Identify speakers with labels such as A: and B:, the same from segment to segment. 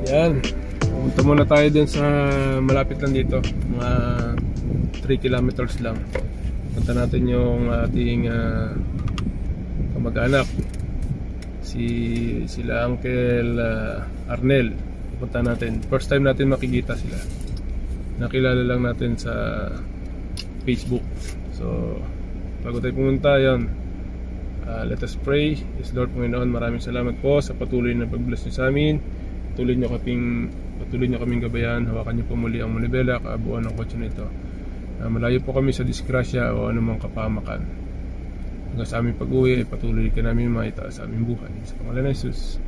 A: Yan. Pumunta muna tayo dun sa malapit lang dito. Mga 3 kilometers lang. Punta natin yung ating kamag-anak. Sila Uncle Arnel. Punta natin. First time natin makikita sila. Nakilala lang natin sa Facebook. So, bago tayo pumunta, yun. Let us pray. Yes, Lord Panginoon, maraming salamat po sa patuloy na pag-bless niyo sa amin. Patuloy niyo kaming gabayan. Hawakan niyo po muli ang manibela, kaabuan ng kotse nito. Malayo po kami sa disgrasya o anumang kapahamakan. Hanggang sa aming pag-uwi, patuloy ka namin maitaas sa aming buhay. Sa pangalan ng Jesus.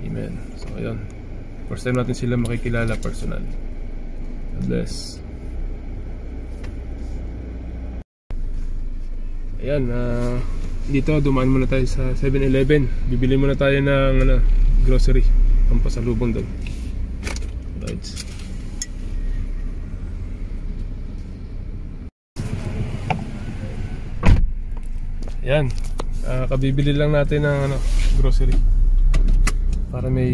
A: Amen. So, ayun. First time natin sila makikilala personal. God bless. Ayan, dito dumaan muna tayo sa 7-Eleven. Bibili muna tayo ng grocery, ang pasalubong doon. Right. Ayan, kabibili lang natin ng grocery para may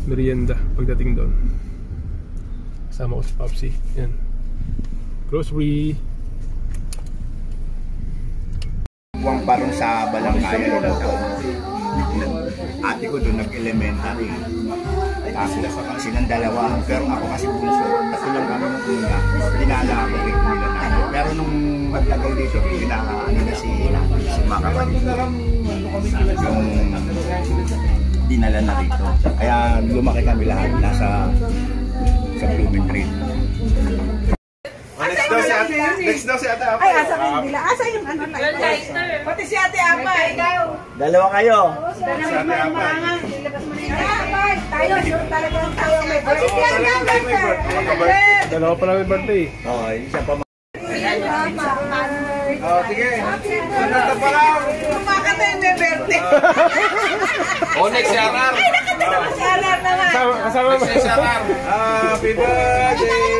A: merienda pagdating doon. Kasama ko si Popsi. Ayan, grocery.
B: Buwang parang sa Balangkaya ng taon. Ate ko doon nag-elementary. Silang dalawa. Pero ako kasi bunso. Kasi lang kami nung una. Dinala ako rin nila namin. Pero nung magtagal dito, ano na si Makapatid. Yung dinala na rito. Kaya lumaki kami lahat nasa Blumentritt. Next daw si Ate Apay.
C: Ay, asa kayo nila? Asa yung ano lighter? Pati si Ate Apay.
B: Dalawa kayo.
C: Si Ate Apay. Tayo, sure talaga ang tayo may birthday.
A: Dalawa pa lang may birthday.
B: Oo, isa pa. Sige.
C: Sunod pa lang. Kumakata yung may birthday.
D: Next si Arar.
C: Ay, nakata naman si Arar naman.
A: Kasama
D: Next si Arar.
B: Happy birthday.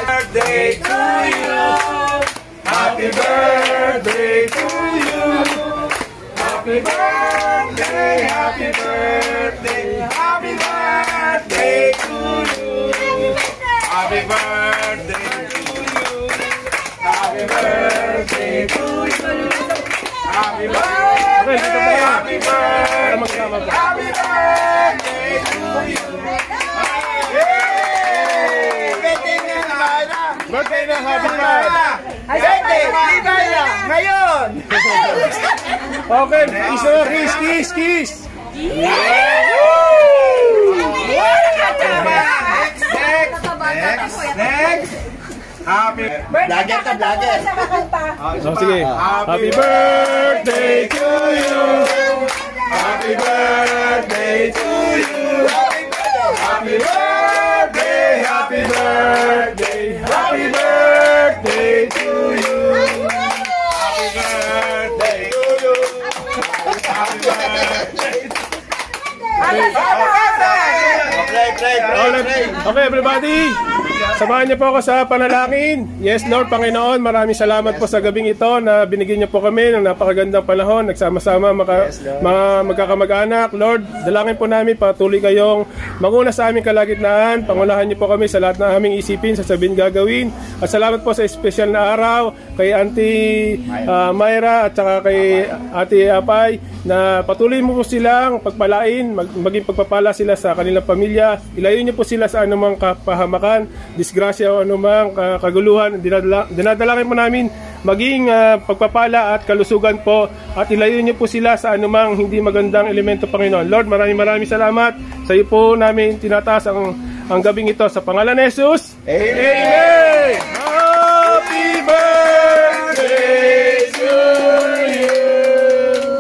B: Birthday to you. Happy birthday to you. Happy birthday, happy birthday, happy birthday to you. Happy birthday to you. Happy birthday to you. Happy birthday, happy birthday, happy birthday to you.
A: Birthday na, happy birthday!
B: Birthday na! Ngayon!
A: Okay, kiss!
B: Next! Happy vlogger ka, vlogger!
A: So, sige. Happy birthday to you! Happy birthday to you! Happy birthday! Happy birthday! Happy birthday to you! Happy birthday to you! Happy birthday! Okay, everybody, samahan niyo po ako sa panalangin. Yes, Lord Panginoon, maraming salamat po sa gabing ito na binigyan niyo po kami ng napakagandang panahon. Nagsama-sama mga magkakamag-anak. Lord, dalangin po namin patuloy kayong manguna sa aming kalagitnaan. Pangunahan niyo po kami sa lahat ng aming isipin, sasabihin, gagawin. At salamat po sa espesyal na araw kay Auntie Myra at saka kay Ate Apay na patuloy mo po silang pagpalain, maging pagpapala sila sa kanilang pamilya. Ilayo niyo po sila sa anumang kapahamakan, disgrasya o anumang kaguluhan. Dinadalangin po namin maging pagpapala at kalusugan po, at ilayo niyo po sila sa anumang hindi magandang elemento, Panginoon. Lord, maraming salamat. Sa iyo po namin tinataas ang gabing ito sa pangalan ni Jesus. Amen! Happy birthday to you!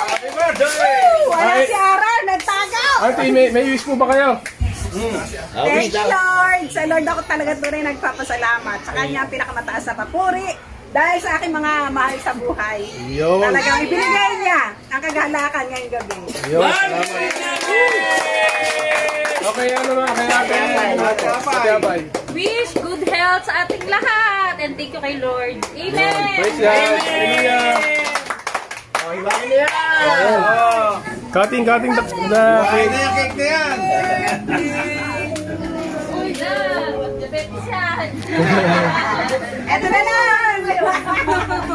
A: Happy birthday!
C: Wala si Arar, nagtagaw!
A: Auntie, may wish po ba kayo?
C: Thank you, Lord. Sa Lord ako talaga tunay nagpapasalamat. Sa kanya ang pinakamataas na papuri. Dahil sa aking mga mahal sa buhay.
A: Yun.
C: Talagang ibinigay niya ang kagalakan ngayong gabi.
A: Yun. Okay, ano naman? Kaya Apay.
E: Wish good health sa ating lahat. And thank you kay Lord. Amen.
A: Praise God. Hallelujah. Cutting the
B: Kain
A: cake.
B: na yung cake na yan.
E: Uy, na! Diabetes yan!
C: Eto na lang!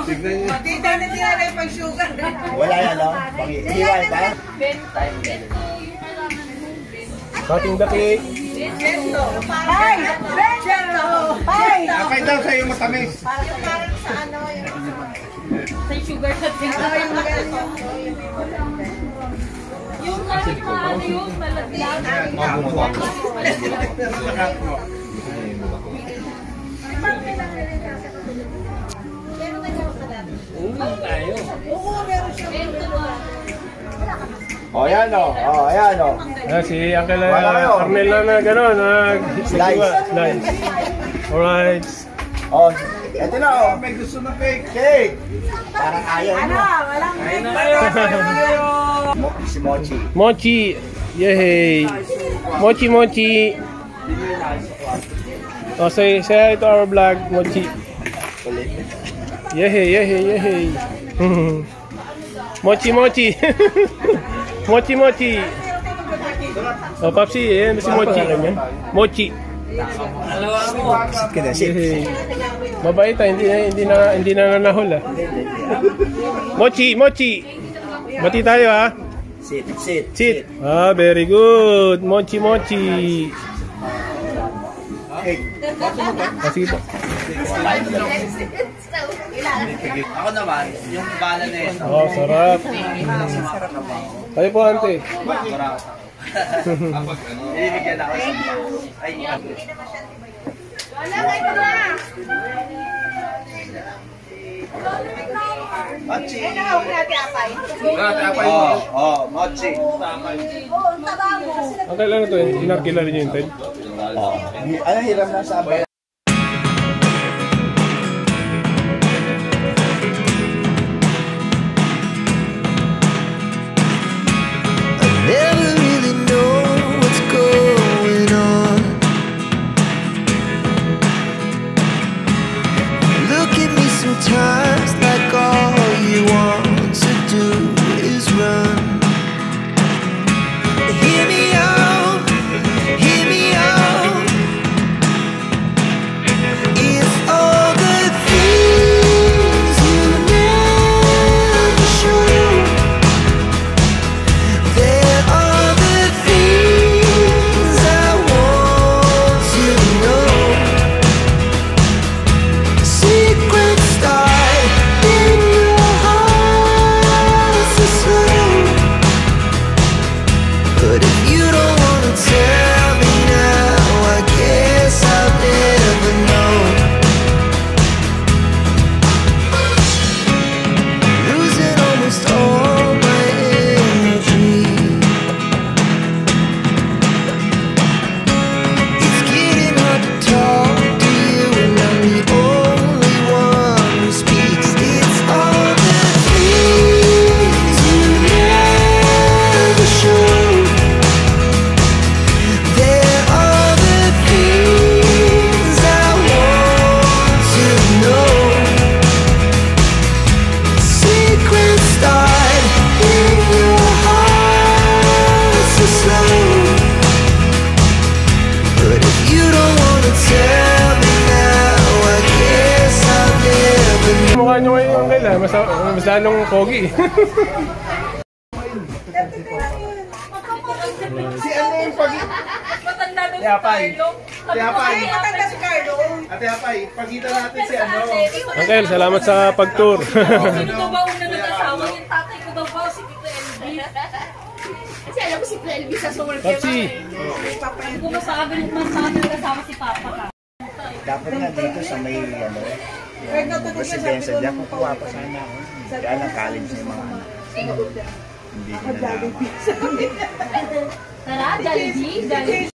B: Tignan niyo.
C: Dito na tinanay pag sugar.
B: Wala yan, no? Pag-iway pa.
E: Bento.
A: Cutting the cake.
C: Ay! Ay!
B: Apay daw sa'yo matamis.
E: Sa sugar sa tingin. Yung kahit maano yung malaglag.
B: O, yan o. O, ayan o.
A: Si Uncle
B: Wala kayo.
A: Arnel na gano'n.
B: Slice.
A: Slice. Alright.
B: O, eto na o. May gusto na cake. Cake. Parang ayaw
C: Ano?
B: mo.
C: Walang
B: Si Mochi.
A: Mochi. Yay. Mochi, Mochi. Oh, say hi to our vlog, Mochi. Yay. Mochi, Mochi. Mochi, Mochi. Oh, Papsi, ayan si Mochi. Mochi.
B: Sit ka na, sit.
A: Yay. Mabait hindi na nanahol ah. Mochi, Mochi. Bati tayo ah.
B: Sit, sit.
A: Sit. Ah, very good. Mochi, Mochi.
B: Cake.
A: Kasi po.
F: Ako naman, yung bala na yun.
A: Oh, sarap. Kayo po, ante.
F: Ibibigyan ako sa ay, Mochi. Mochi.
A: Ang kailan ito, inakilala niyo yung Ted?
B: Ano hiram na sabi?
G: Never really know what's going on. Look at me sometimes like all you want to do is run. Hear me out, hear me out. If all the things you never show, there are the things I want to know. Secrets start in your heart so slow. But if you don't wanna tell me now, I guess I'll never know. Losing almost all my energy. It's getting hard to talk to you, and I'm the only one who speaks. It's all the things you never show. There are the things I want to know. Secrets start in your heart so slow. But if you don't wanna tell me now, I guess I'll never know.
A: Mukha nyo ngayon, Uncle ah. Mas lalong pogi.
E: Matanda daw si
B: Yapay.
E: Carlo.
B: Yapay.
C: Matanda si Carlo.
B: Ate Apay, pagkita natin si ano.
A: Uncle, salamat sa pag-tour.
E: Sino daw ba unang nag-asawa? Yung tatay ko daw ba si Tito Elvi? Kasi alam ko si Tito Elvi sa Soul Care.
A: Papsi.
E: Kung sa akin nag-asawa si Papa ka.
B: Dapat nga dito sa may ano, residensya, di ako kuha pa sana ako. Kaya lang college na yung mga anak. Hindi ko nalaman.
E: Tara, Jollibee. Jollibee.